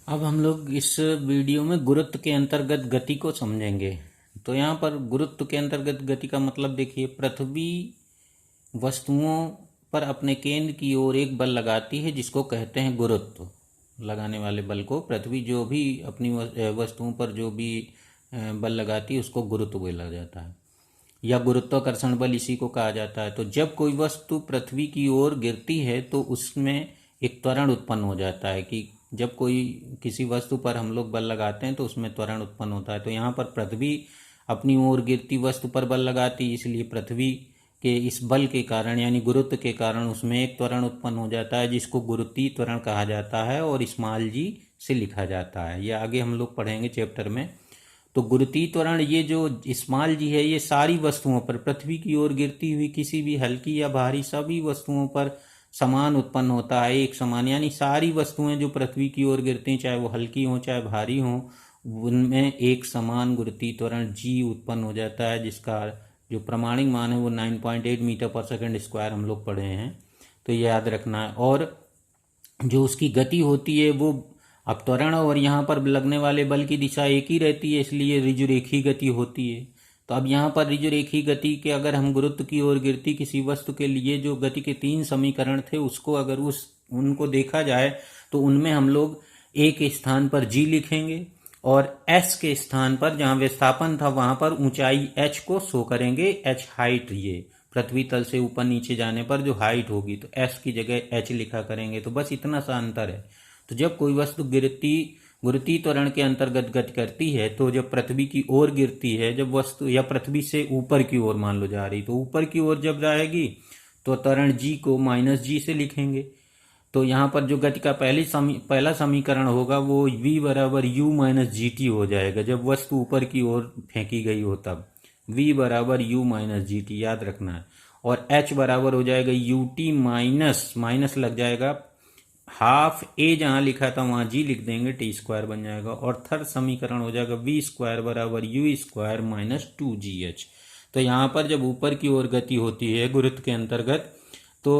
अब हम लोग इस वीडियो में गुरुत्व के अंतर्गत गति को समझेंगे। तो यहाँ पर गुरुत्व के अंतर्गत गति का मतलब देखिए, पृथ्वी वस्तुओं पर अपने केंद्र की ओर एक बल लगाती है जिसको कहते हैं गुरुत्व। लगाने वाले बल को पृथ्वी जो भी अपनी वस्तुओं पर जो भी बल लगाती है उसको गुरुत्व बोला जाता है, या गुरुत्वाकर्षण बल इसी को कहा जाता है। तो जब कोई वस्तु पृथ्वी की ओर गिरती है तो उसमें एक त्वरण उत्पन्न हो जाता है कि जब कोई किसी वस्तु पर हम लोग बल लगाते हैं तो उसमें त्वरण उत्पन्न होता है। तो यहाँ पर पृथ्वी अपनी ओर गिरती वस्तु पर बल लगाती है, इसलिए पृथ्वी के इस बल के कारण यानी गुरुत्व के कारण उसमें एक त्वरण उत्पन्न हो जाता है जिसको गुरुत्वीय त्वरण कहा जाता है और स्मॉल जी से लिखा जाता है। ये आगे हम लोग पढ़ेंगे चैप्टर में। तो गुरुत्वीय त्वरण ये जो स्मॉल जी है ये सारी वस्तुओं पर पृथ्वी की ओर गिरती हुई किसी भी हल्की या भारी सभी वस्तुओं पर समान उत्पन्न होता है, एक समान। यानी सारी वस्तुएं जो पृथ्वी की ओर गिरती हैं, चाहे वो हल्की हों चाहे भारी हों, उनमें एक समान गुरुत्वीय त्वरण जी उत्पन्न हो जाता है, जिसका जो प्रमाणिक मान है वो 9.8 मीटर पर सेकंड स्क्वायर हम लोग पढ़े हैं। तो ये याद रखना है। और जो उसकी गति होती है वो अपत्वरण और यहाँ पर लगने वाले बल की दिशा एक ही रहती है, इसलिए ऋजुरेखी गति होती है। तो अब यहाँ पर ऋजुरेखी गति के अगर हम गुरुत्व की ओर गिरती किसी वस्तु के लिए जो गति के 3 समीकरण थे उसको अगर उनको देखा जाए तो उनमें हम लोग एक स्थान पर जी लिखेंगे और एस के स्थान पर जहाँ विस्थापन था वहां पर ऊंचाई एच को शो करेंगे। एच हाइट, ये पृथ्वी तल से ऊपर नीचे जाने पर जो हाइट होगी तो एस की जगह एच लिखा करेंगे। तो बस इतना सा अंतर है। तो जब कोई वस्तु गुरुत्वीय त्वरण के अंतर्गत गति करती है तो जब पृथ्वी की ओर गिरती है, जब वस्तु या पृथ्वी से ऊपर की ओर मान लो जा रही, तो ऊपर की ओर जब जाएगी तो त्वरण जी को माइनस जी से लिखेंगे। तो यहाँ पर जो गति का पहला समीकरण होगा वो v बराबर यू माइनस जी टी हो जाएगा जब वस्तु ऊपर की ओर फेंकी गई हो, तब v बराबर यू माइनस जी टी याद रखना है। और h बराबर हो जाएगा यू टी माइनस माइनस लग जाएगा हाफ ए, जहाँ लिखा था वहाँ जी लिख देंगे, टी स्क्वायर बन जाएगा। और थर्ड समीकरण हो जाएगा वी स्क्वायर बराबर यू स्क्वायर माइनस 2gh। तो यहाँ पर जब ऊपर की ओर गति होती है गुरुत्व के अंतर्गत तो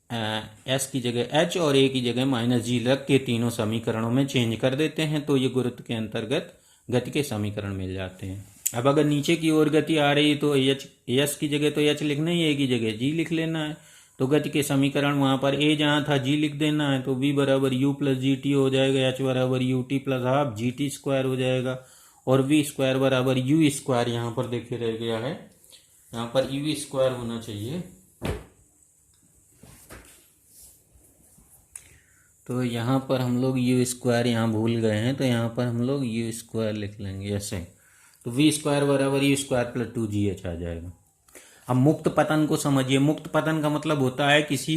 एस की जगह एच और ए की जगह माइनस जी लग के तीनों समीकरणों में चेंज कर देते हैं, तो ये गुरुत्व के अंतर्गत गति के समीकरण मिल जाते हैं। अब अगर नीचे की ओर गति आ रही है तो एस की जगह तो एच लिखना ही, ए की जगह जी लिख लेना है। तो गति के समीकरण वहां पर ए जहां था जी लिख देना है, तो वी बराबर यू प्लस जी टी हो जाएगा, एच बराबर U T plus half G T square हो जाएगा, और वी स्क्वायर बराबर यू स्क्वायर यहाँ पर देखिए रह गया है, यहाँ पर यू स्क्वायर होना चाहिए। तो यहाँ पर हम लोग यू स्क्वायर यहाँ भूल गए हैं, तो यहाँ पर हम लोग यू स्क्वायर लिख लेंगे ऐसे। तो वी स्क्वायर बराबर यू स्क्वायर प्लस 2gh आ जाएगा। अब मुक्त पतन को समझिए। मुक्त पतन का मतलब होता है किसी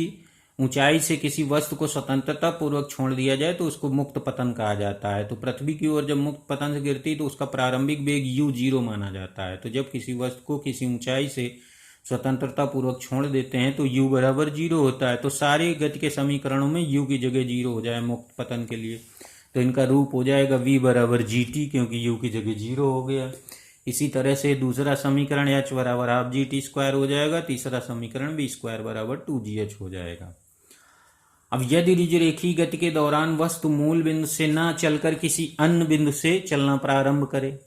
ऊंचाई से किसी वस्तु को स्वतंत्रता पूर्वक छोड़ दिया जाए तो उसको मुक्त पतन कहा जाता है। तो पृथ्वी की ओर जब मुक्त पतन से गिरती तो उसका प्रारंभिक वेग यू जीरो माना जाता है। तो जब किसी वस्तु को किसी ऊंचाई से स्वतंत्रता पूर्वक छोड़ देते हैं तो u बराबर जीरो होता है। तो सारे गति के समीकरणों में u की जगह जीरो हो जाए मुक्त पतन के लिए, तो इनका रूप हो जाएगा v बराबर जी टी, क्योंकि u की जगह जीरो हो गया। इसी तरह से दूसरा समीकरण h बराबर हाफ जी टी स्क्वायर हो जाएगा। तीसरा समीकरण v स्क्वायर बराबर 2gh हो जाएगा। अब यदि ऋजुरेखी गति के दौरान वस्तु मूल बिंदु से न चलकर किसी अन्य बिंदु से चलना प्रारंभ करे,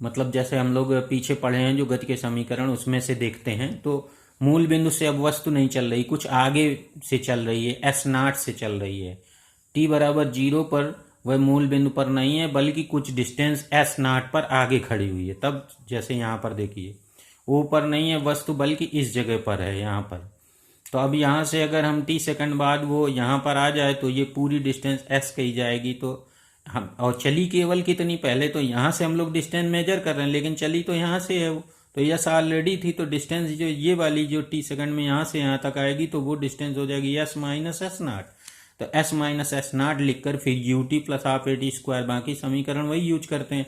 मतलब जैसे हम लोग पीछे पढ़े हैं जो गति के समीकरण उसमें से देखते हैं, तो मूल बिंदु से अब वस्तु नहीं चल रही, कुछ आगे से चल रही है, एस नाट से चल रही है। टी बराबर जीरो पर वह मूल बिंदु पर नहीं है बल्कि कुछ डिस्टेंस एस नाट पर आगे खड़ी हुई है। तब जैसे यहाँ पर देखिए ऊपर नहीं है वस्तु बल्कि इस जगह पर है यहाँ पर। तो अब यहाँ से अगर हम टी सेकंड बाद वो यहाँ पर आ जाए तो ये पूरी डिस्टेंस एस कही जाएगी। तो हम और चली केवल कितनी, पहले तो यहाँ से हम लोग डिस्टेंस मेजर कर रहे हैं लेकिन चली तो यहाँ से है वो, तो यस ऑलरेडी थी। तो डिस्टेंस जो ये वाली जो टी सेकंड में यहाँ से यहाँ तक आएगी तो वो डिस्टेंस हो जाएगी एस माइनस एस नाट। तो एस माइनस एस नाट लिखकर फिर U T plus half A T square, बाकी समीकरण वही यूज करते हैं।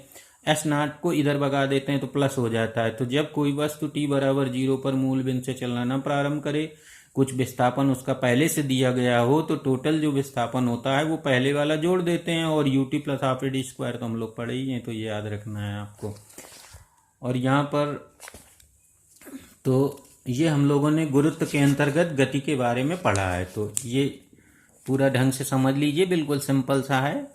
एस नाट को इधर भगा देते हैं तो प्लस हो जाता है। तो जब कोई वस्तु टी बराबर जीरो पर मूल बिंदु से चलना न प्रारंभ करे, कुछ विस्थापन उसका पहले से दिया गया हो, तो टोटल जो विस्थापन होता है वो पहले वाला जोड़ देते हैं, और U T plus half A T square तो हम लोग पढ़े ही हैं, तो ये याद रखना है आपको। और यहाँ पर तो ये हम लोगों ने गुरुत्व के अंतर्गत गति के बारे में पढ़ा है। तो ये पूरा ढंग से समझ लीजिए, बिल्कुल सिंपल सा है।